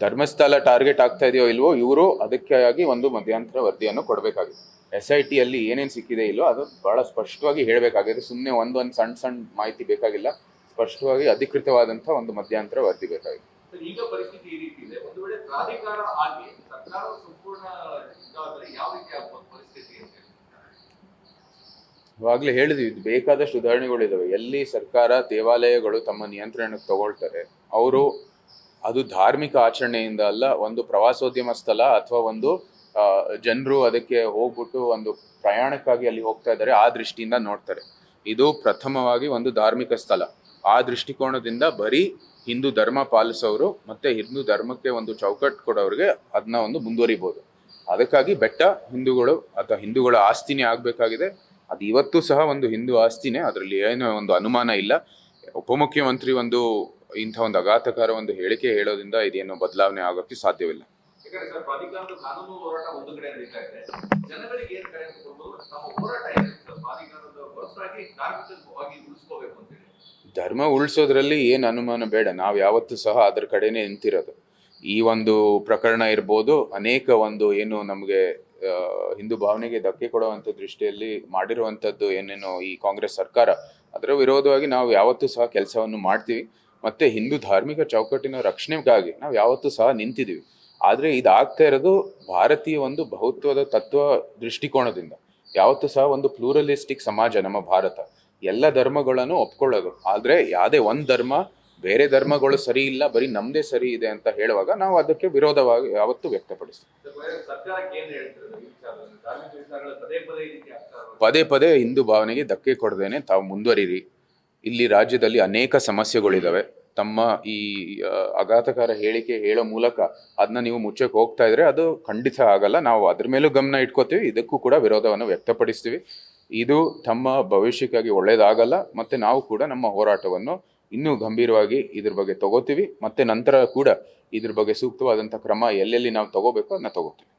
Dharmasthala target ಆಗ್ತಾ ಇದೆಯೋ ಇಲ್ವೋ ಇವರು ಅದಕ್ಕಾಗಿ ಒಂದು ಮಧ್ಯಂತರ ವರದಿಯನ್ನು ಕೊಡಬೇಕಾಗಿದೆ. SIT ಅಲ್ಲಿ ಏನೇನು ಸಿಕ್ಕಿದೆ ಇಲ್ಲೋ ಅದು ಬಹಳ ಸ್ಪಷ್ಟವಾಗಿ ಹೇಳಬೇಕಾಗಿದೆ. ಸುಮ್ಮನೆ ಒಂದೊಂದು ಸಣ್ಣ ಮಾಹಿತಿ ಬೇಕಾಗಿಲ್ಲ, ಸ್ಪಷ್ಟವಾಗಿ ಅಧಿಕೃತವಾದಂಥ ಒಂದು ಮಧ್ಯಂತರ ವರದಿ ಬೇಕಾಗಿದೆ. ಈಗ ಪರಿಸ್ಥಿತಿ ಈ ರೀತಿ ಇದೆ. ಒಂದು ವೇಳೆ ಪ್ರಾಧಿಕಾರ ಆಗಿ ಸರ್ಕಾರ ಸಂಪೂರ್ಣ ಯಾವ ರೀತಿ ಆಗಬಹುದು ಪರಿಸ್ಥಿತಿ ಅಂತ ಇವಾಗಲೇ ಹೇಳಿದ್ವಿ, ಬೇಕಾದಷ್ಟು ಉದಾಹರಣೆಗಳಿದಾವೆ. ಎಲ್ಲಿ ಸರ್ಕಾರ ದೇವಾಲಯಗಳು ತಮ್ಮ ನಿಯಂತ್ರಣಕ್ಕೆ ತಗೊಳ್ತಾರೆ, ಅವರು ಅದು ಧಾರ್ಮಿಕ ಆಚರಣೆಯಿಂದ ಅಲ್ಲ, ಒಂದು ಪ್ರವಾಸೋದ್ಯಮ ಸ್ಥಳ ಅಥವಾ ಒಂದು ಜನರು ಅದಕ್ಕೆ ಹೋಗ್ಬಿಟ್ಟು ಒಂದು ಪ್ರಯಾಣಕ್ಕಾಗಿ ಅಲ್ಲಿ ಹೋಗ್ತಾ ಇದ್ದಾರೆ, ಆ ದೃಷ್ಟಿಯಿಂದ ನೋಡ್ತಾರೆ. ಇದು ಪ್ರಥಮವಾಗಿ ಒಂದು ಧಾರ್ಮಿಕ ಸ್ಥಳ. ಆ ದೃಷ್ಟಿಕೋನದಿಂದ ಬರೀ ಹಿಂದೂ ಧರ್ಮ ಪಾಲಿಸೋರು ಮತ್ತೆ ಹಿಂದೂ ಧರ್ಮಕ್ಕೆ ಒಂದು ಚೌಕಟ್ಟು ಕೊಡೋರಿಗೆ ಅದನ್ನ ಒಂದು ಮುಂದುವರಿಬೋದು. ಅದಕ್ಕಾಗಿ ಬೆಟ್ಟ ಹಿಂದೂಗಳು ಅಥವಾ ಹಿಂದೂಗಳ ಆಸ್ತಿನೇ ಆಗಬೇಕಾಗಿದೆ. ಅದು ಇವತ್ತು ಸಹ ಒಂದು ಹಿಂದೂ ಆಸ್ತಿನೇ, ಅದರಲ್ಲಿ ಏನೋ ಒಂದು ಅನುಮಾನ ಇಲ್ಲ. ಉಪಮುಖ್ಯಮಂತ್ರಿ ಇಂಥ ಒಂದು ಆಘಾತಕಾರ ಒಂದು ಹೇಳಿಕೆ ಹೇಳೋದ್ರಿಂದ ಇದೇನು ಬದಲಾವಣೆ ಆಗೋಕ್ಕೆ ಸಾಧ್ಯವಿಲ್ಲ. ಧರ್ಮ ಉಳಿಸೋದ್ರಲ್ಲಿ ಏನು ಅನುಮಾನ ಬೇಡ. ನಾವು ಯಾವತ್ತೂ ಸಹ ಅದರ ಕಡೆನೇ ನಿಂತಿರೋದು. ಈ ಒಂದು ಪ್ರಕರಣ ಇರ್ಬೋದು, ಅನೇಕ ಏನು ನಮಗೆ ಹಿಂದೂ ಭಾವನೆಗೆ ಧಕ್ಕೆ ಕೊಡುವಂಥ ದೃಷ್ಟಿಯಲ್ಲಿ ಮಾಡಿರುವಂಥದ್ದು ಏನೇನೋ ಈ ಕಾಂಗ್ರೆಸ್ ಸರ್ಕಾರ, ಅದರ ವಿರೋಧವಾಗಿ ನಾವು ಯಾವತ್ತೂ ಸಹ ಕೆಲಸವನ್ನು ಮಾಡ್ತೀವಿ. ಮತ್ತು ಹಿಂದೂ ಧಾರ್ಮಿಕ ಚೌಕಟ್ಟಿನ ರಕ್ಷಣೆಗಾಗಿ ನಾವು ಯಾವತ್ತೂ ಸಹ ನಿಂತಿದ್ದೀವಿ. ಆದರೆ ಇದಾಗ್ತಾ ಇರೋದು ಭಾರತೀಯ ಒಂದು ಬಹುತ್ವದ ತತ್ವ ದೃಷ್ಟಿಕೋನದಿಂದ. ಯಾವತ್ತೂ ಸಹ ಒಂದು ಪ್ಲೂರಲಿಸ್ಟಿಕ್ ಸಮಾಜ ನಮ್ಮ ಭಾರತ, ಎಲ್ಲ ಧರ್ಮಗಳನ್ನು ಒಪ್ಕೊಳ್ಳೋದು. ಆದರೆ ಯಾವುದೇ ಒಂದು ಧರ್ಮ ಬೇರೆ ಧರ್ಮಗಳು ಸರಿ ಇಲ್ಲ, ಬರೀ ನಮ್ಮದೇ ಸರಿ ಇದೆ ಅಂತ ಹೇಳುವಾಗ ನಾವು ಅದಕ್ಕೆ ವಿರೋಧವಾಗಿ ಯಾವತ್ತೂ ವ್ಯಕ್ತಪಡಿಸ್ತೀವಿ. ಪದೇ ಹಿಂದೂ ಭಾವನೆಗೆ ಧಕ್ಕೆ ಕೊಡದೇನೆ ತಾವು ಮುಂದುವರಿರಿ. ಇಲ್ಲಿ ರಾಜ್ಯದಲ್ಲಿ ಅನೇಕ ಸಮಸ್ಯೆಗಳಿದ್ದಾವೆ. ತಮ್ಮ ಈ ಆಘಾತಕಾರ ಹೇಳಿಕೆ ಹೇಳೋ ಮೂಲಕ ಅದನ್ನ ನೀವು ಮುಚ್ಚಕ್ಕೆ ಹೋಗ್ತಾ ಇದ್ರೆ ಅದು ಖಂಡಿತ ಆಗಲ್ಲ. ನಾವು ಅದ್ರ ಮೇಲೂ ಗಮನ ಇಟ್ಕೋತೀವಿ, ಇದಕ್ಕೂ ಕೂಡ ವಿರೋಧವನ್ನು ವ್ಯಕ್ತಪಡಿಸ್ತೀವಿ. ಇದು ತಮ್ಮ ಭವಿಷ್ಯಕ್ಕಾಗಿ ಒಳ್ಳೇದಾಗಲ್ಲ. ಮತ್ತು ನಾವು ಕೂಡ ನಮ್ಮ ಹೋರಾಟವನ್ನು ಇನ್ನೂ ಗಂಭೀರವಾಗಿ ಇದ್ರ ಬಗ್ಗೆ ತಗೋತೀವಿ. ಮತ್ತು ನಂತರ ಕೂಡ ಇದ್ರ ಬಗ್ಗೆ ಸೂಕ್ತವಾದಂಥ ಕ್ರಮ ಎಲ್ಲೆಲ್ಲಿ ನಾವು ತಗೋಬೇಕು ಅದನ್ನ ತಗೋತೀವಿ.